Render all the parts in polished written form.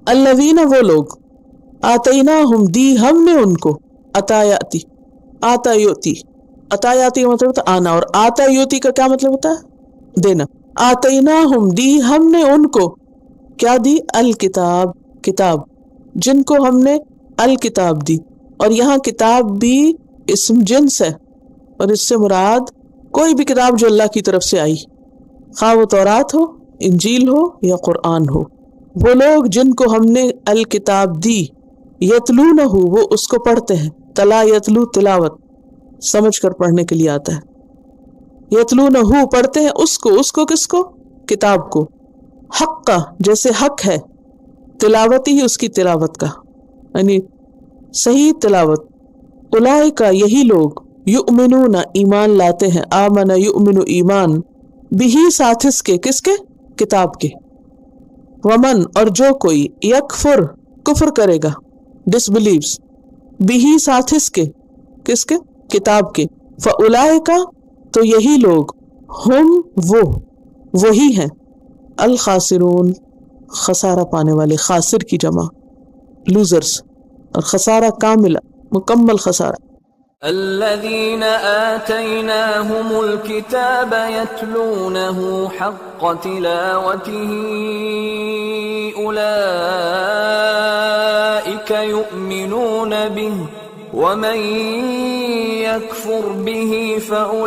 الذین وہ لوگ آتیناہم دی ہم نے ان کو عطایاتی عطایاتی عطایاتی کا مطلب ہوتا ہے آنا، اور عطایاتی کا کیا مطلب ہوتا ہے دینا. آتیناہم دی ہم نے ان کو کیا دی؟ الکتاب کتاب، جن کو ہم نے الکتاب دی. اور یہاں کتاب بھی اسم جنس ہے، اور اس سے مراد کوئی بھی کتاب جو اللہ کی طرف سے آئی، خواہ وہ تورات ہو، انجیل ہو یا قرآن ہو. وہ لوگ جن کو ہم نے الکتاب دی، یتلونہ وہ اس کو پڑھتے ہیں. تلا یتلو تلاوت سمجھ کر پڑھنے کے لیے آتا ہے. یتلونہ پڑھتے ہیں اس کو کس کو؟ کتاب کو. حق کا جیسے حق ہے، تلاوتی ہی اس کی تلاوت کا، یعنی صحیح تلاوت. اولئک یہی لوگ یؤمنون ایمان لاتے ہیں، آمن یؤمن ایمان، بہی ساتھ اس کے، کس کے؟ کتاب کے. ومن اور جو کوئی یکفر کفر کرے گا، ڈس بلیوز، بہی ساتھ اس کے، کس کے؟ کتاب کے. فاولئک تو یہی لوگ، ہم وہی ہیں، الخاسرون خسارہ پانے والے، خاسر کی جمع لوزرز، اور خسارہ کامل مکمل خسارہ. الذين آتيناهم الكتاب يتلونه حق تلاوته أولئك يؤمنون به ومن يكفر به فأولئك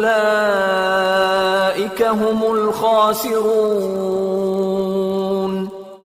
هم الخاسرون.